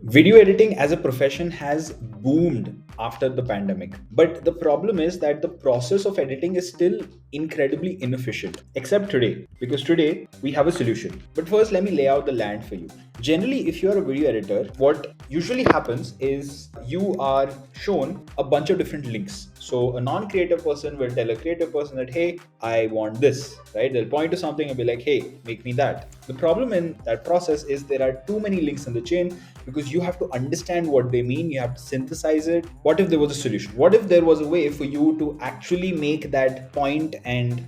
Video editing as a profession has boomed after the pandemic. But the problem is that the process of editing is still incredibly inefficient, except today, because today we have a solution. But first, let me lay out the land for you. Generally, if you're a video editor, what usually happens is you are shown a bunch of different links. So a non-creative person will tell a creative person that, hey, I want this, right? They'll point to something and be like, hey, make me that. The problem in that process is there are too many links in the chain because you have to understand what they mean. You have to synthesize it. What if there was a solution? What if there was a way for you to actually make that point and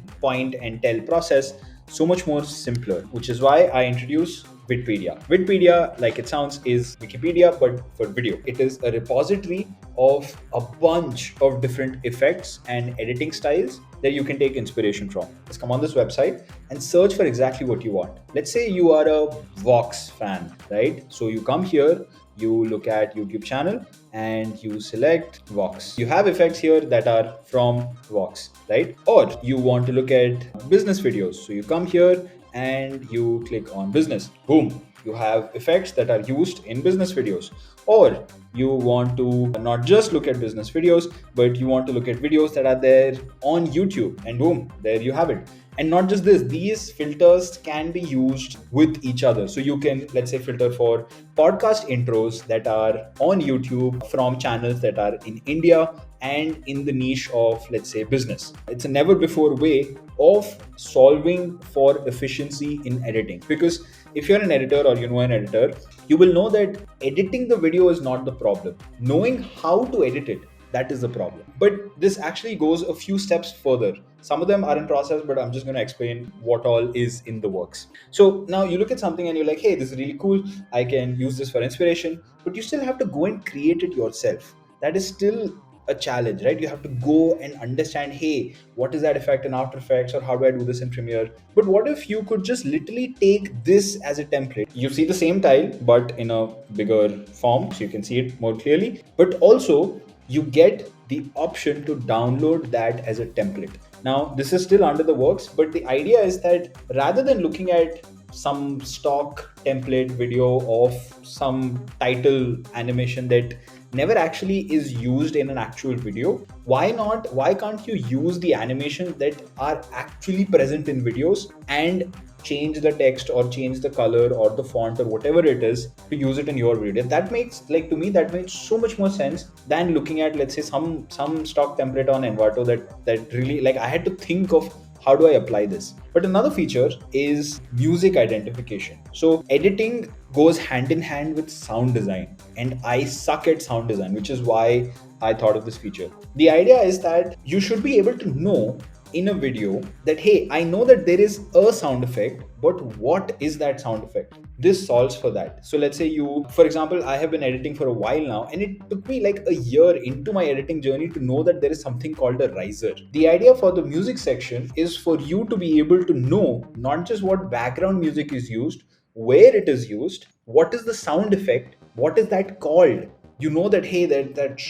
tell process so much more simpler, which is why I introduce Vidpedia. Vidpedia, like it sounds, is Wikipedia but for video. It is a repository of a bunch of different effects and editing styles that you can take inspiration from. Just come on this website and search for exactly what you want. Let's say you are a Vox fan, right? So you come here, you look at YouTube channel and you select Vox. You have effects here that are from Vox, right? Or you want to look at business videos. So you come here and you click on business. Boom. You have effects that are used in business videos. Or you want to not just look at business videos, but you want to look at videos that are there on YouTube. And boom, there you have it. And not just this, these filters can be used with each other. So you can, let's say, filter for podcast intros that are on YouTube from channels that are in India and in the niche of, let's say, business. It's a never before way of solving for efficiency in editing. Because if you're an editor or you know an editor, you will know that editing the video is not the problem. Knowing how to edit it, that is the problem. But this actually goes a few steps further. Some of them are in process, but I'm just going to explain what all is in the works. So now you look at something and you're like, hey, this is really cool. I can use this for inspiration, but you still have to go and create it yourself. That is still a challenge, right? You have to go and understand, hey, what is that effect in After Effects, or how do I do this in Premiere? But what if you could just literally take this as a template? You see the same tile, but in a bigger form, so you can see it more clearly. But also, you get the option to download that as a template. Now, this is still under the works, but the idea is that rather than looking at some stock template video of some title animation that never actually is used in an actual video, why can't you use the animation that are actually present in videos and change the text or change the color or the font or whatever it is to use it in your video? That makes, like, to me, that makes so much more sense than looking at, let's say, some stock template on Envato that really, like, I had to think of how do I apply this. But another feature is music identification. So editing goes hand in hand with sound design, and I suck at sound design, which is why I thought of this feature. The idea is that you should be able to know in a video that, hey, I know that there is a sound effect, but what is that sound effect? This solves for that. So let's say you, for example, I have been editing for a while now, and it took me like a year into my editing journey to know that there is something called a riser. The idea for the music section is for you to be able to know not just what background music is used, where it is used, what is the sound effect, what is that called. You know that, hey, that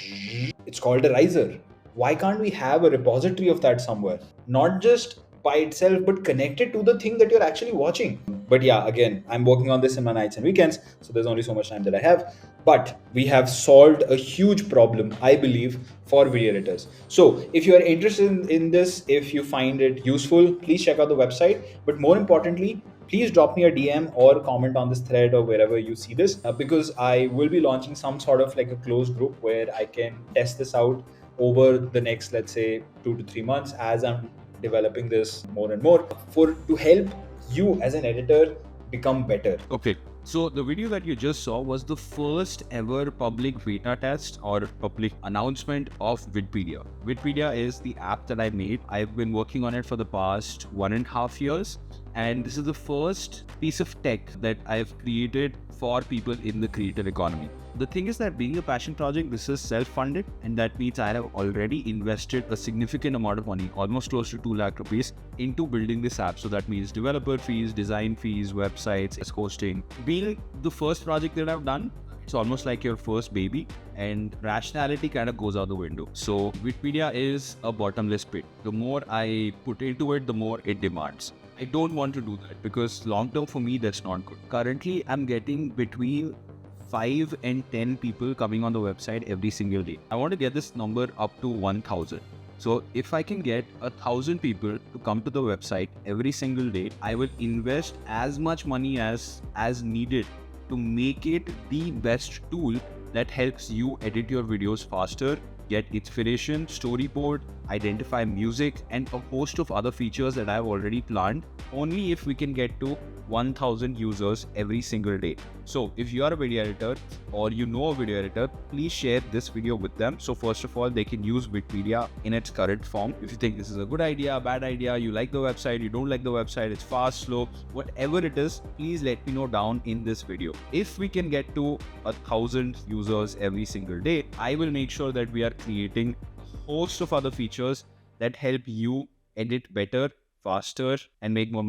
it's called a riser. Why can't we have a repository of that somewhere? Not just by itself, but connected to the thing that you're actually watching. But yeah, again, I'm working on this in my nights and weekends, so there's only so much time that I have. But we have solved a huge problem, I believe, for video editors. So if you are interested in this, if you find it useful, please check out the website. But more importantly, please drop me a DM or comment on this thread or wherever you see this, because I will be launching some sort of like a closed group where I can test this out over the next, let's say, 2 to 3 months as I'm developing this more and more to help you as an editor become better. Okay. So the video that you just saw was the first ever public beta test or public announcement of Vidpedia. Vidpedia is the app that I made. I've been working on it for the past 1.5 years. And this is the first piece of tech that I've created for people in the creator economy. The thing is that being a passion project, this is self-funded, and that means I have already invested a significant amount of money, almost close to 2 lakh rupees, into building this app. So that means developer fees, design fees, websites, hosting. Being the first project that I've done, it's almost like your first baby, and rationality kind of goes out the window. So Wikipedia is a bottomless pit. The more I put into it, the more it demands. I don't want to do that because long term for me, that's not good. Currently, I'm getting between 5 and 10 people coming on the website every single day. I want to get this number up to 1000. So if I can get 1,000 people to come to the website every single day, I will invest as much money as needed to make it the best tool that helps you edit your videos faster, get inspiration, storyboard, identify music, and a host of other features that I've already planned, only if we can get to 1000 users every single day. So if you are a video editor or you know a video editor, please share this video with them. So first of all, they can use Wikipedia in its current form. If you think this is a good idea, bad idea, you like the website, you don't like the website, it's fast, slow, whatever it is, please let me know down in this video. If we can get to 1000 users every single day, I will make sure that we are creating a host of other features that help you edit better, faster, and make more money.